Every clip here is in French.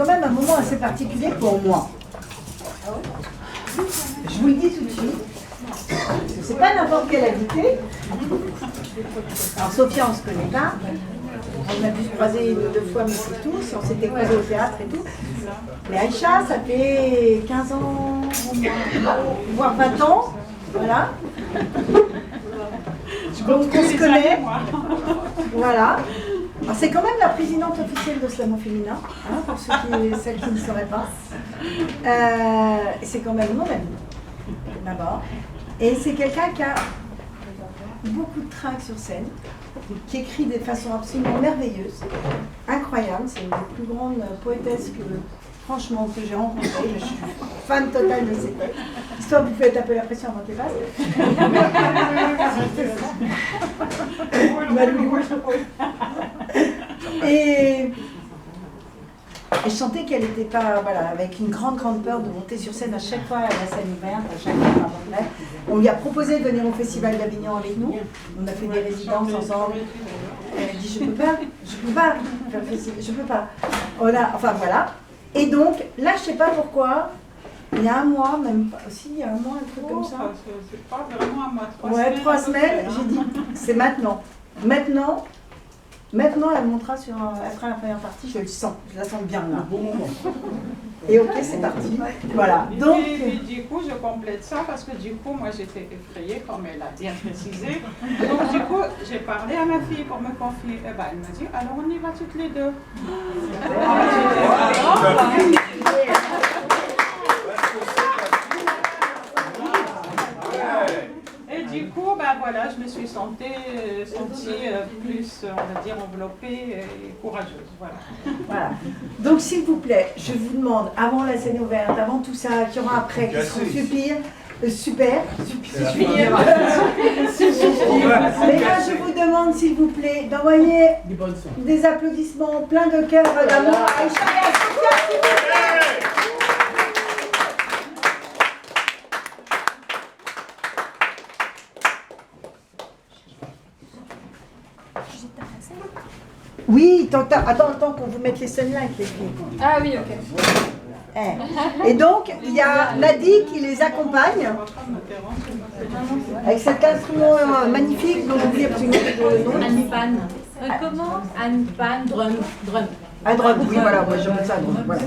quand même un moment assez particulier pour moi. Je vous le dis tout de suite. C'est pas n'importe quelle invitée. Alors Sophia, on se connaît pas. On a dû se croiser une ou deux fois, mais c'est tout. Si on s'était croisés au théâtre et tout. Mais Aïcha, ça fait 15 ans, voire 20 ans. Voilà. Donc on se connaît. Voilà. C'est quand même la présidente officielle de Slamo Féminin, hein, pour celles qui ne sauraient pas. C'est quand même mon ami, d'abord. Et c'est quelqu'un qui a beaucoup de trac sur scène, qui écrit de façon absolument merveilleuse, incroyable. C'est une des plus grandes poétesses que, franchement, que j'ai rencontrées. Je suis fan totale de ses textes. Histoire, vous pouvez taper la pression avant qu'elle passe. Et je sentais qu'elle n'était pas, voilà, avec une grande peur de monter sur scène à chaque fois à la scène ouverte, à chaque fois. Bref. On lui a proposé de venir au Festival d'Avignon avec nous. On a fait des résidences ensemble. Elle a dit je peux pas enfin voilà. Et donc là, je sais pas pourquoi. Il y a un mois, même pas, aussi, il y a un mois, un truc comme ça. C'est pas vraiment un mois, 3 semaines, j'ai dit, c'est maintenant. Maintenant, elle montera elle fera la première partie, je le sens, je la sens bien là. Et ok, c'est parti. Voilà. Donc, et du coup, je complète ça parce que du coup, moi j'étais effrayée, comme elle a bien précisé. Donc du coup, j'ai parlé à ma fille pour me confier. Et ben, elle m'a dit, alors on y va toutes les deux. Et du coup, ben voilà, je me suis sentie plus, on va dire, enveloppée et courageuse. Voilà. Donc, s'il vous plaît, je vous demande, avant la scène ouverte, avant tout ça, qu'il y aura après, qui seront super. Mais là, je vous demande, s'il vous plaît, d'envoyer des applaudissements plein de cœur d'amour à Aïcha et à Sophia, s'il vous plaît. Oui, attends qu'on vous mette les scènes là avec les filles. Ah oui, ok. Et donc, il y a Nadi qui les accompagne avec cet instrument magnifique dont j'oublie absolument le nom. Anpan. Comment Anpan, drum. Un drum, oui, voilà, moi j'appelle ça un drum. Voilà.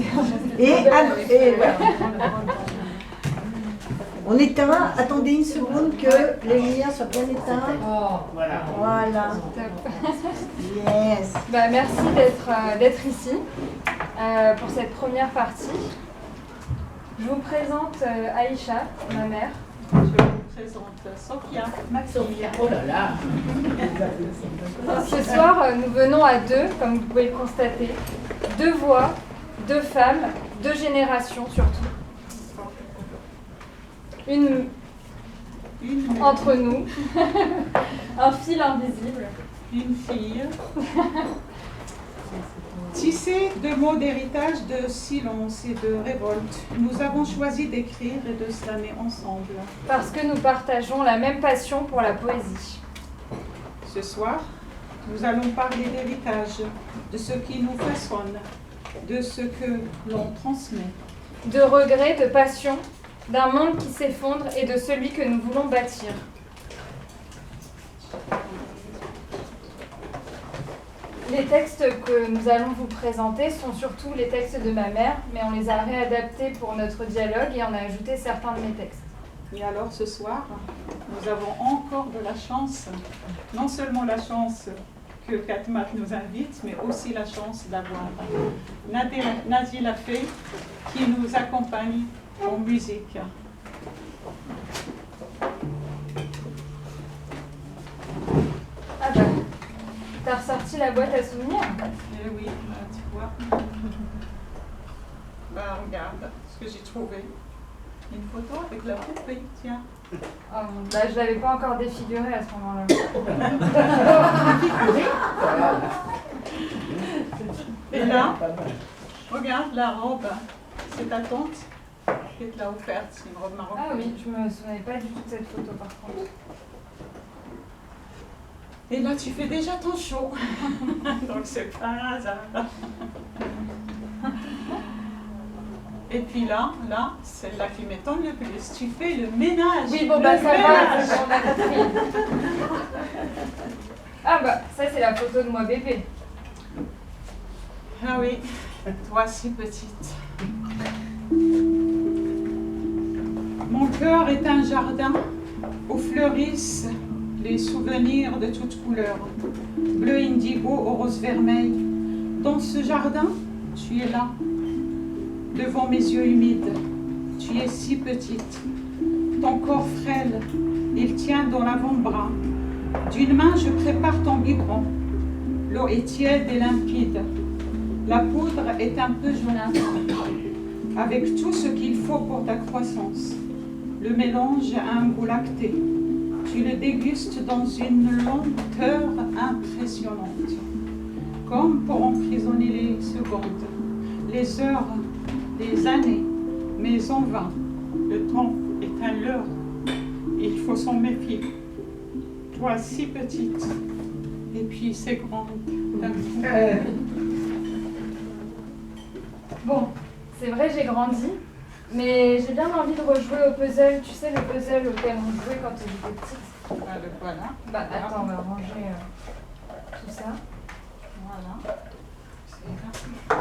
Et voilà. On éteint, attendez une seconde que les lumières soient bien éteintes. Voilà. Yes. Merci d'être ici pour cette première partie. Je vous présente Aïcha, ma mère. Je vous présente Sophia, ma fille. Oh là là. Ce soir, nous venons à deux, comme vous pouvez le constater. 2 voix, 2 femmes, 2 générations surtout. Une entre nous, un fil invisible. Une fille. Tissé de mots d'héritage, de silence et de révolte, nous avons choisi d'écrire et de slammer ensemble. Parce que nous partageons la même passion pour la poésie. Ce soir, nous allons parler d'héritage, de ce qui nous façonne, de ce que l'on transmet. De regrets, de passion, d'un monde qui s'effondre et de celui que nous voulons bâtir. Les textes que nous allons vous présenter sont surtout les textes de ma mère, mais on les a réadaptés pour notre dialogue et on a ajouté certains de mes textes. Et alors ce soir, nous avons encore de la chance, non seulement la chance que Katmat nous invite, mais aussi la chance d'avoir Nadia Lafay qui nous accompagne en musique. Ah bah, t'as ressorti la boîte à souvenirs? Eh oui, tu vois. Regarde ce que j'ai trouvé. Une photo avec la poupée, tiens. Oh, je l'avais pas encore défigurée à ce moment-là. Et là, regarde la robe. C'est ta tante qui te l'a offerte. C'est une robe marocaine. Ah oui, je me souvenais pas du tout de cette photo par contre. Et là, tu fais déjà ton show. Donc, c'est pas un hasard. Et puis là, celle-là qui m'étonne le plus, tu fais le ménage. Oui, bon, bah ça va, on a compris. Ah bah, ça c'est la photo de moi bébé. Ah oui, toi si petite. Mon cœur est un jardin où fleurissent les souvenirs de toutes couleurs, bleu indigo au rose vermeil. Dans ce jardin, tu es là, devant mes yeux humides. Tu es si petite, ton corps frêle, il tient dans l'avant-bras. D'une main, je prépare ton biberon. L'eau est tiède et limpide. La poudre est un peu jaunâtre, avec tout ce qu'il faut pour ta croissance. Le mélange a un goût lacté. Tu le dégustes dans une lenteur impressionnante, comme pour emprisonner les secondes, les heures, les années, mais en vain. Le temps est un leurre. Il faut s'en méfier. Toi si petite, et puis c'est grande. Bon, c'est vrai, j'ai grandi, mais j'ai bien envie de rejouer au puzzle. Tu sais, le puzzle auquel on jouait quand j'étais petite. Ah, le voilà. Bah, attends, on va ranger tout ça. Voilà. C'est là.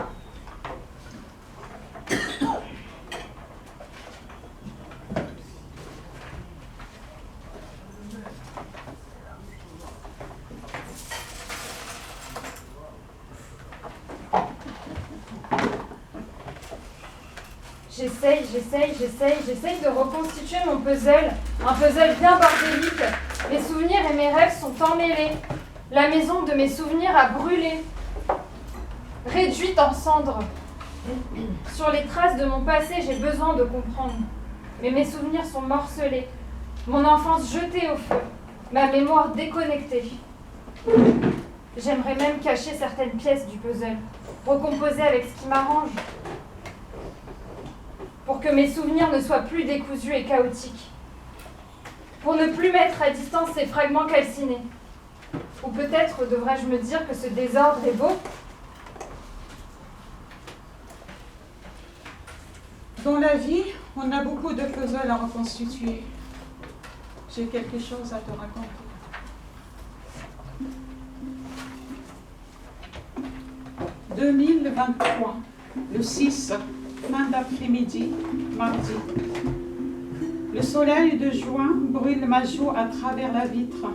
J'essaye de reconstituer mon puzzle. Un puzzle bien bordélique. Mes souvenirs et mes rêves sont emmêlés. La maison de mes souvenirs a brûlé, réduite en cendres. Sur les traces de mon passé, j'ai besoin de comprendre. Mais mes souvenirs sont morcelés. Mon enfance jetée au feu. Ma mémoire déconnectée. J'aimerais même cacher certaines pièces du puzzle, recomposer avec ce qui m'arrange, pour que mes souvenirs ne soient plus décousus et chaotiques, pour ne plus mettre à distance ces fragments calcinés. Ou peut-être devrais-je me dire que ce désordre est beau? Dans la vie, on a beaucoup de puzzles à reconstituer. J'ai quelque chose à te raconter. « 2023, le 6, fin d'après-midi, mardi. Le soleil de juin brûle ma joue à travers la vitre.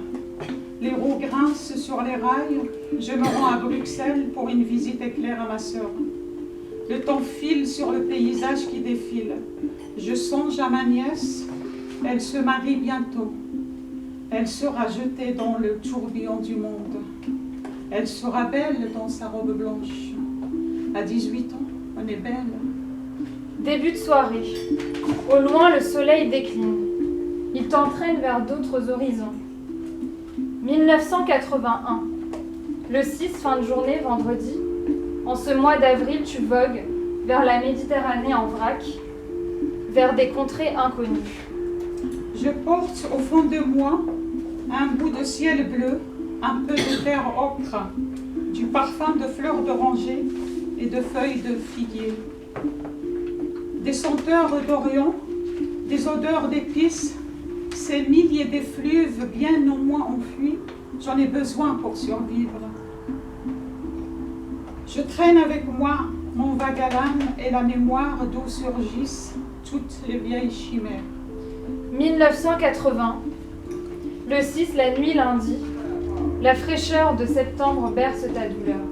Les roues grincent sur les rails. Je me rends à Bruxelles pour une visite éclair à ma sœur. Le temps file sur le paysage qui défile. Je songe à ma nièce. Elle se marie bientôt. Elle sera jetée dans le tourbillon du monde. Elle sera belle dans sa robe blanche. À 18 ans, on est belle. Début de soirée. Au loin, le soleil décline. Il t'entraîne vers d'autres horizons. 1981. Le 6, fin de journée, vendredi. En ce mois d'avril, tu vogues vers la Méditerranée en vrac, vers des contrées inconnues. Je porte au fond de moi un bout de ciel bleu, un peu de terre ocre, du parfum de fleurs d'oranger et de feuilles de figuier. Des senteurs d'Orient, des odeurs d'épices, ces milliers d'effluves bien au moins enfuis, j'en ai besoin pour survivre. Je traîne avec moi mon vague à l'âme et la mémoire d'où surgissent toutes les vieilles chimères. 1980. Le 6, la nuit, lundi. La fraîcheur de septembre berce ta douleur.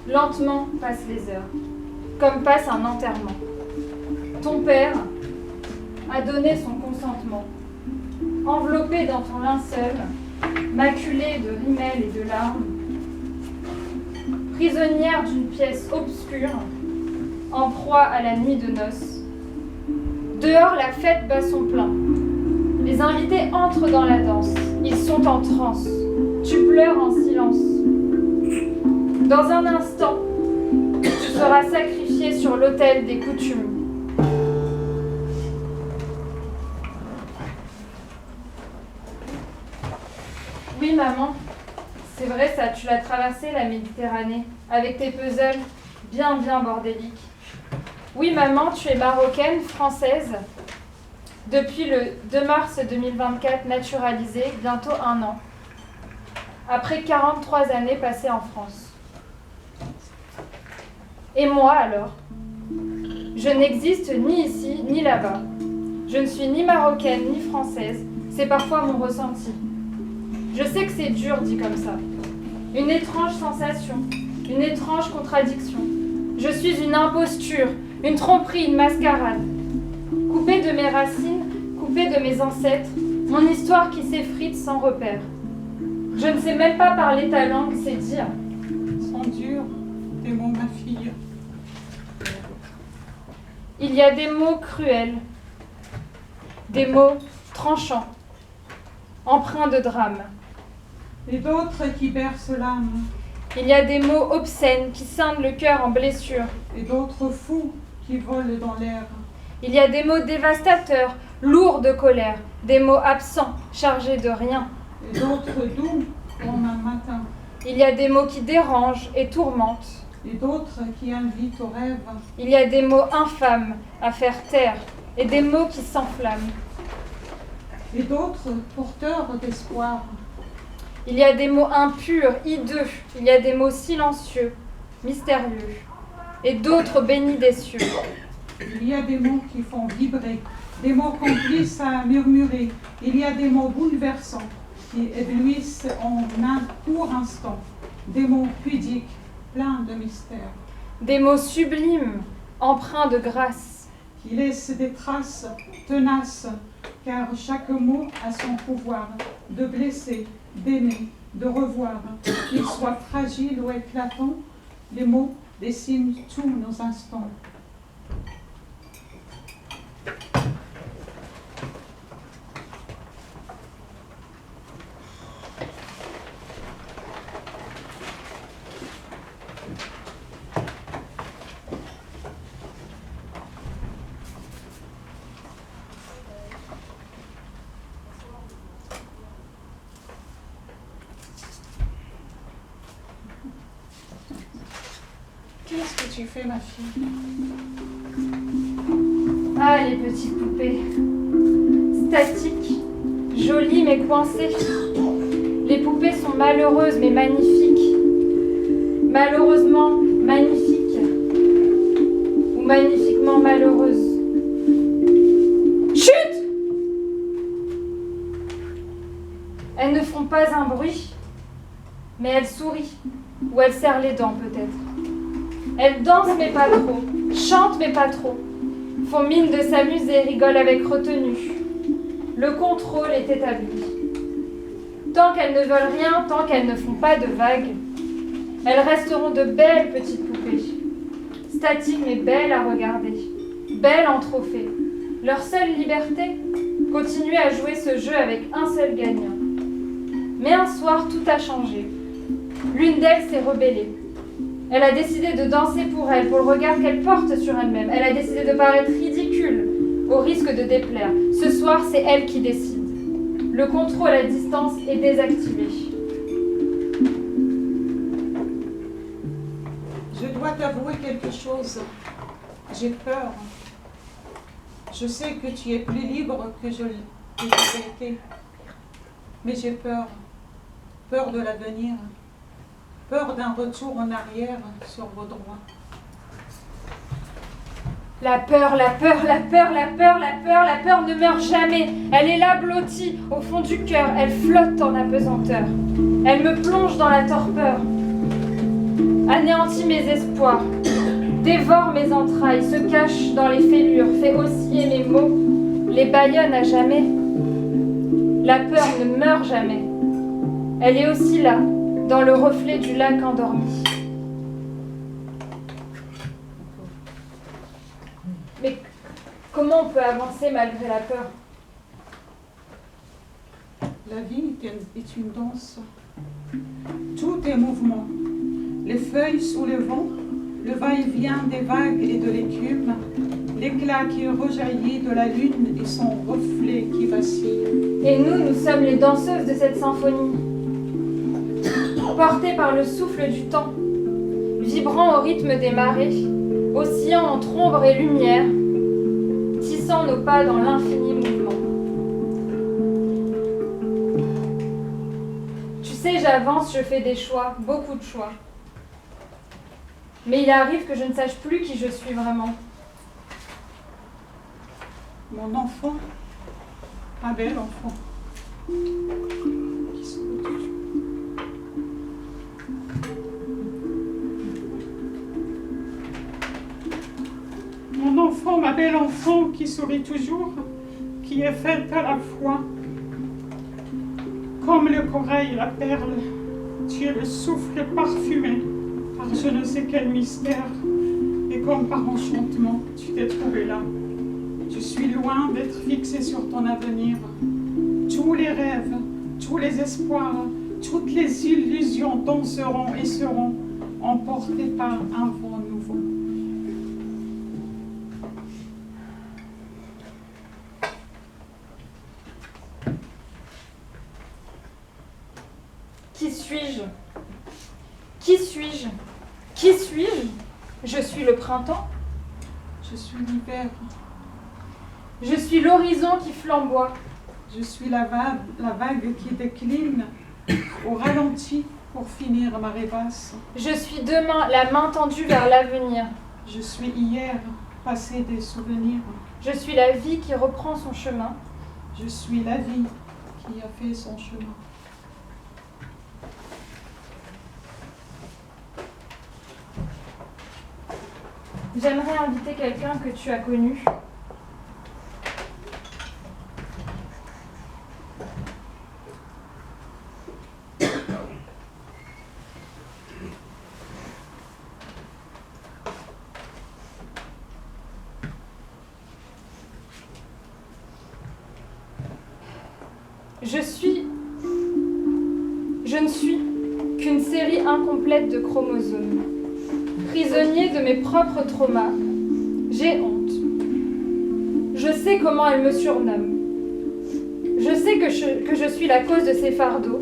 Lentement passent les heures, comme passe un enterrement. Ton père a donné son consentement, enveloppé dans ton linceul, maculé de rimels et de larmes, prisonnière d'une pièce obscure, en proie à la nuit de noces. Dehors, la fête bat son plein. Les invités entrent dans la danse. Ils sont en transe. Tu pleures en silence. Dans un instant, tu seras sacrifié sur l'autel des coutumes. Oui, maman, c'est vrai ça, tu l'as traversé la Méditerranée, avec tes puzzles bien bordéliques. Oui, maman, tu es marocaine, française. Depuis le 2 mars 2024, naturalisée, bientôt 1 an. Après 43 années passées en France. Et moi alors? Je n'existe ni ici, ni là-bas. Je ne suis ni marocaine, ni française. C'est parfois mon ressenti. Je sais que c'est dur dit comme ça. Une étrange sensation, une étrange contradiction. Je suis une imposture, une tromperie, une mascarade. Coupée de mes racines, coupée de mes ancêtres, mon histoire qui s'effrite sans repère. Je ne sais même pas parler ta langue, c'est dire. Sont durs, tes mots, ma fille. Il y a des mots cruels, des mots tranchants, empreints de drame. Et d'autres qui bercent l'âme. Il y a des mots obscènes qui scindent le cœur en blessure. Et d'autres fous qui volent dans l'air. Il y a des mots dévastateurs, lourds de colère, des mots absents, chargés de rien. Et d'autres doux comme un matin. Il y a des mots qui dérangent et tourmentent. Et d'autres qui invitent au rêve. Il y a des mots infâmes à faire taire et des mots qui s'enflamment. Et d'autres porteurs d'espoir. Il y a des mots impurs, hideux. Il y a des mots silencieux, mystérieux. Et d'autres bénis des cieux. Il y a des mots qui font vibrer, des mots complices à murmurer. Il y a des mots bouleversants qui éblouissent en un court instant. Des mots pudiques, pleins de mystère. Des mots sublimes, empreints de grâce. Qui laissent des traces tenaces, car chaque mot a son pouvoir de blesser, d'aimer, de revoir. Qu'ils soient fragiles ou éclatants, les mots dessinent tous nos instants. Qu'est-ce que tu fais, ma fille? Ah, les petites poupées. Statiques, jolies mais coincées. Les poupées sont malheureuses mais magnifiques. Malheureusement magnifiques. Ou magnifiquement malheureuses. Chut! Elles ne font pas un bruit, mais elles sourient. Ou elles serrent les dents peut-être. Elles dansent mais pas trop, chantent mais pas trop, font mine de s'amuser, rigolent avec retenue. Le contrôle est établi. Tant qu'elles ne veulent rien, tant qu'elles ne font pas de vagues, elles resteront de belles petites poupées, statiques mais belles à regarder, belles en trophée. Leur seule liberté, continuer à jouer ce jeu avec un seul gagnant. Mais un soir, tout a changé. L'une d'elles s'est rebellée. Elle a décidé de danser pour elle, pour le regard qu'elle porte sur elle-même. Elle a décidé de paraître ridicule, au risque de déplaire. Ce soir, c'est elle qui décide. Le contrôle à distance est désactivé. Je dois t'avouer quelque chose. J'ai peur. Je sais que tu es plus libre que je l'ai été. Mais j'ai peur. Peur de l'avenir. Peur d'un retour en arrière sur vos droits. La peur, la peur, la peur, la peur, la peur, la peur ne meurt jamais. Elle est là blottie au fond du cœur. Elle flotte en apesanteur. Elle me plonge dans la torpeur. Anéantit mes espoirs. Dévore mes entrailles. Se cache dans les fêlures. Fait osciller mes mots. Les bâillonne à jamais. La peur ne meurt jamais. Elle est aussi là, dans le reflet du lac endormi. Mais comment on peut avancer malgré la peur? La vie est une danse. Tout est mouvement. Les feuilles sous le vent, le va-et-vient des vagues et de l'écume, l'éclat qui rejaillit de la lune et son reflet qui vacille. Et nous sommes les danseuses de cette symphonie, portées par le souffle du temps, vibrant au rythme des marées, oscillant entre ombre et lumière, tissant nos pas dans l'infini mouvement. Tu sais, j'avance, je fais des choix, beaucoup de choix. Mais il arrive que je ne sache plus qui je suis vraiment. Mon enfant, un bel enfant, qui sourit toujours. Mon enfant, ma belle enfant, qui sourit toujours, qui est faite à la fois. Comme le corail et la perle, tu es le souffle parfumé par je ne sais quel mystère. Et comme par enchantement, tu t'es trouvé là. Je suis loin d'être fixé sur ton avenir. Tous les rêves, tous les espoirs, toutes les illusions danseront et seront emportés par un vent nouveau. Qui suis-je? Qui suis-je? Qui suis-je? Je suis le printemps. Je suis l'hiver. Je suis l'horizon qui flamboie. Je suis la vague qui décline au ralenti pour finir marée basse. Je suis demain, la main tendue vers l'avenir. Je suis hier, passé des souvenirs. Je suis la vie qui reprend son chemin. Je suis la vie qui a fait son chemin. J'aimerais inviter quelqu'un que tu as connu. Je ne suis qu'une série incomplète de chromosomes. Prisonnier de mes propres traumas, j'ai honte. Je sais comment elle me surnomme. Je sais que je suis la cause de ses fardeaux,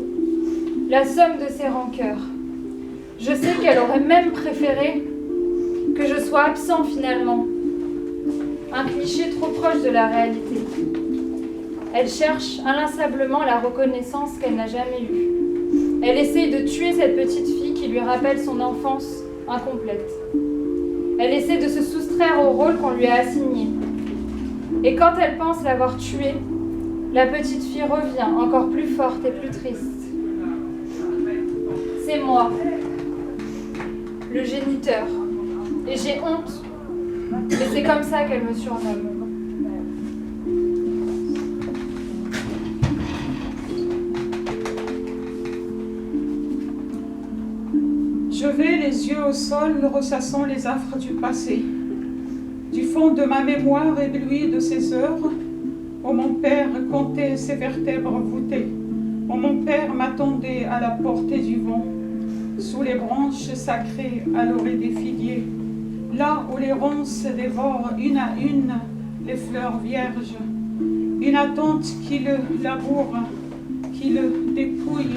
la somme de ses rancœurs. Je sais qu'elle aurait même préféré que je sois absent finalement. Un cliché trop proche de la réalité. Elle cherche inlassablement la reconnaissance qu'elle n'a jamais eue. Elle essaye de tuer cette petite fille qui lui rappelle son enfance incomplète. Elle essaie de se soustraire au rôle qu'on lui a assigné. Et quand elle pense l'avoir tuée, la petite fille revient encore plus forte et plus triste. C'est moi, le géniteur. Et j'ai honte. Mais c'est comme ça qu'elle me surnomme. Je vais les yeux au sol, ressassant les affres du passé. Du fond de ma mémoire éblouie de ces heures, où mon père comptait ses vertèbres voûtées, où mon père m'attendait à la portée du vent, sous les branches sacrées à l'orée des figuiers, là où les ronces dévorent une à une les fleurs vierges, une attente qui le laboure, qui le dépouille,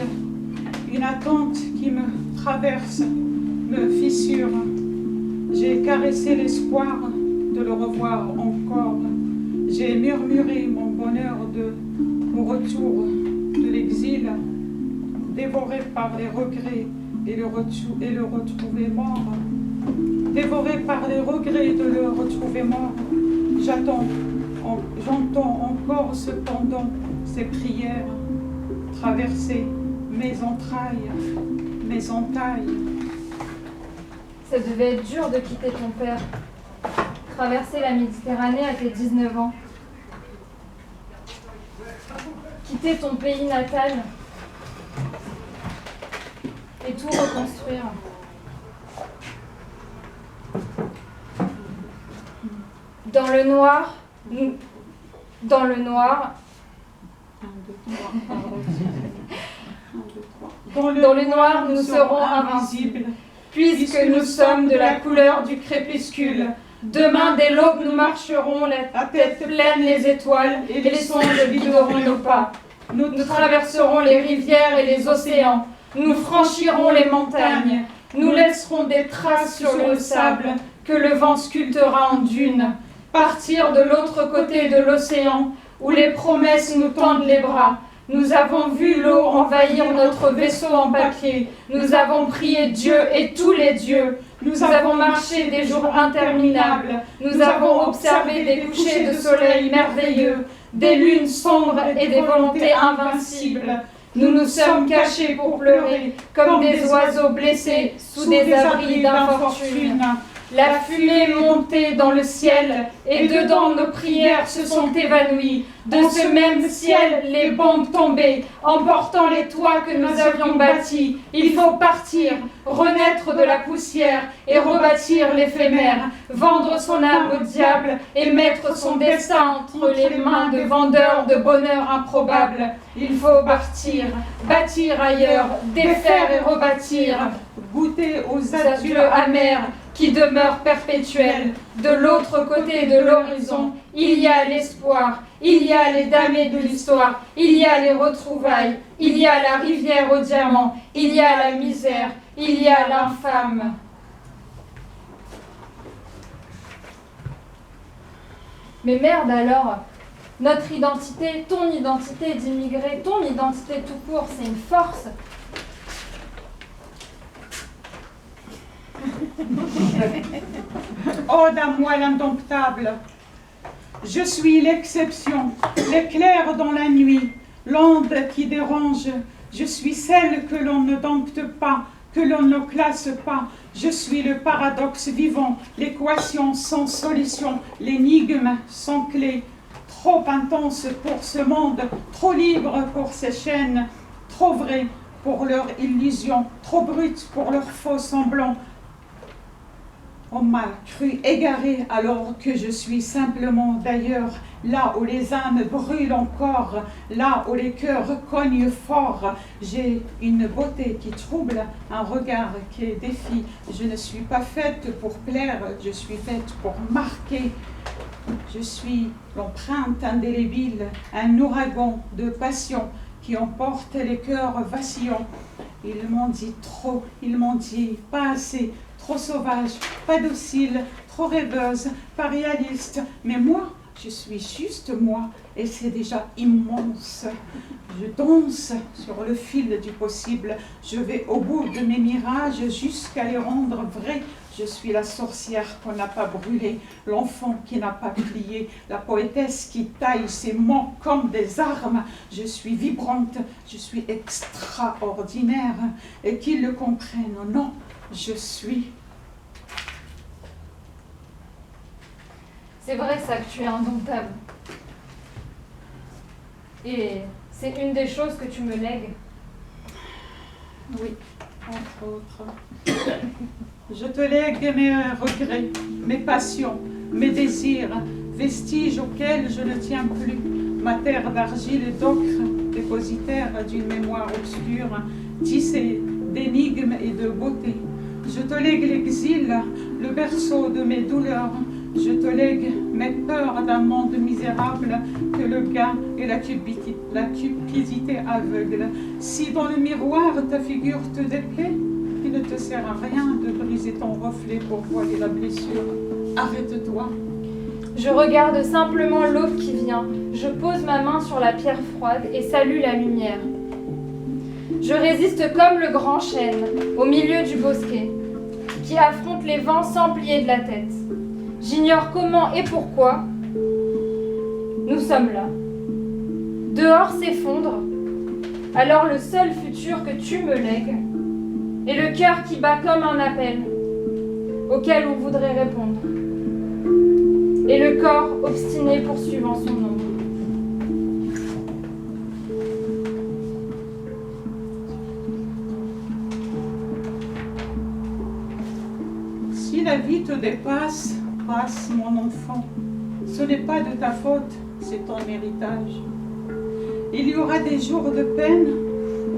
une attente qui me traverse, me fissure. J'ai caressé l'espoir de le revoir encore. J'ai murmuré mon bonheur au retour de l'exil, dévoré par les regrets et le retrouver mort. Dévoré par les regrets de le retrouver mort, j'entends encore cependant ces prières traverser mes entrailles, mes entailles. Ça devait être dur de quitter ton père, traverser la Méditerranée à tes 19 ans, quitter ton pays natal et tout reconstruire. Dans le noir, dans le noir, nous serons invincibles, puisque nous sommes de la couleur du crépuscule. Demain, dès l'aube, nous marcherons, la tête pleine les étoiles, et les songes guideront nos pas. Nous traverserons les rivières et les océans, nous franchirons les montagnes, nous laisserons des traces sur le sable, que le vent sculptera en dunes, partir de l'autre côté de l'océan, où les promesses nous tendent les bras. Nous avons vu l'eau envahir notre vaisseau en papier. Nous avons prié Dieu et tous les dieux. Nous avons marché des jours interminables. Nous avons observé des couchers de soleil merveilleux, des lunes sombres et des volontés invincibles. Nous nous sommes cachés pour pleurer, comme des oiseaux blessés sous des abris d'infortune. La fumée montait dans le ciel, et dedans nos prières se sont évanouies. De ce même ciel, les bombes tombaient, emportant les toits que nous avions bâtis. Il faut partir, renaître de la poussière et rebâtir l'éphémère, vendre son âme au diable et mettre son destin entre les mains de vendeurs de bonheur improbable. Il faut partir, bâtir ailleurs, défaire et rebâtir, goûter aux adieux amers qui demeurent perpétuels. De l'autre côté de l'horizon, il y a l'espoir, il y a les damnés de l'histoire, il y a les retrouvailles, il y a la rivière aux diamants, il y a la misère, il y a l'infâme. Mais merde alors, notre identité, ton identité d'immigré, ton identité tout court, c'est une force. Ode à moi l'indomptable. Je suis l'exception, l'éclair dans la nuit, l'onde qui dérange. Je suis celle que l'on ne dompte pas, que l'on ne classe pas. Je suis le paradoxe vivant, l'équation sans solution, l'énigme sans clé. Trop intense pour ce monde, trop libre pour ces chaînes, trop vrai pour leur illusion, trop brute pour leur faux semblant. On m'a cru égaré alors que je suis simplement d'ailleurs, là où les âmes brûlent encore, là où les cœurs cognent fort. J'ai une beauté qui trouble, un regard qui défie. Je ne suis pas faite pour plaire, je suis faite pour marquer. Je suis l'empreinte indélébile, un ouragan de passion qui emporte les cœurs vacillants. Ils m'ont dit trop, ils m'ont dit pas assez, trop sauvage, pas docile, trop rêveuse, pas réaliste. Mais moi, je suis juste moi, et c'est déjà immense. Je danse sur le fil du possible, je vais au bout de mes mirages jusqu'à les rendre vrais. Je suis la sorcière qu'on n'a pas brûlée, l'enfant qui n'a pas plié, la poétesse qui taille ses mots comme des armes. Je suis vibrante, je suis extraordinaire, et qu'ils le comprennent, non, je suis. C'est vrai ça que tu es indomptable. Et c'est une des choses que tu me lègues. Oui, entre autres. Je te lègue mes regrets, mes passions, mes désirs, vestiges auxquels je ne tiens plus. Ma terre d'argile et d'ocre, dépositaire d'une mémoire obscure, tissée d'énigmes et de beauté. Je te lègue l'exil, le berceau de mes douleurs. Je te lègue mes peurs d'un monde misérable que le gain et la cupidité aveugle. Si dans le miroir ta figure te déplaît, il ne te sert à rien de briser ton reflet pour voiler la blessure. Arrête-toi. Je regarde simplement l'aube qui vient. Je pose ma main sur la pierre froide et salue la lumière. Je résiste comme le grand chêne au milieu du bosquet, qui affronte les vents sans plier de la tête. J'ignore comment et pourquoi nous sommes là. Dehors s'effondre, alors le seul futur que tu me lègues est le cœur qui bat comme un appel, auquel on voudrait répondre, et le corps obstiné poursuivant son ombre. Si la vie te dépasse, passe mon enfant, ce n'est pas de ta faute, c'est ton héritage. Il y aura des jours de peine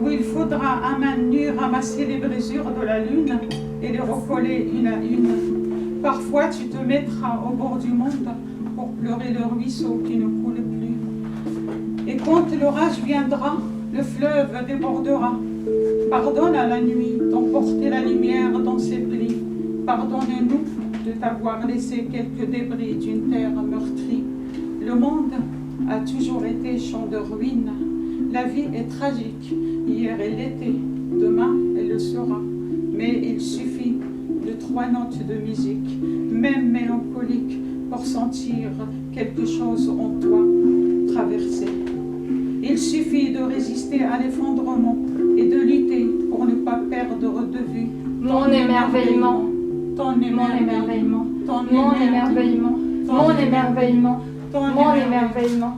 où il faudra à main nue ramasser les brisures de la lune et les recoller une à une. Parfois tu te mettras au bord du monde pour pleurer le ruisseau qui ne coule plus. Et quand l'orage viendra, le fleuve débordera. Pardonne à la nuit d'emporter la lumière dans ses plis. Pardonne-nous de t'avoir laissé quelques débris d'une terre meurtrie. Le monde a toujours été champ de ruines. La vie est tragique. Hier elle l'était, demain elle le sera. Mais il suffit de 3 notes de musique, même mélancolique, pour sentir quelque chose en toi traverser. Il suffit de résister à l'effondrement et de lutter pour ne pas perdre de vue Mon émerveillement, ton mon émerveillement, ton mon émerveillement, mon émerveillement, ton mon émerveillement.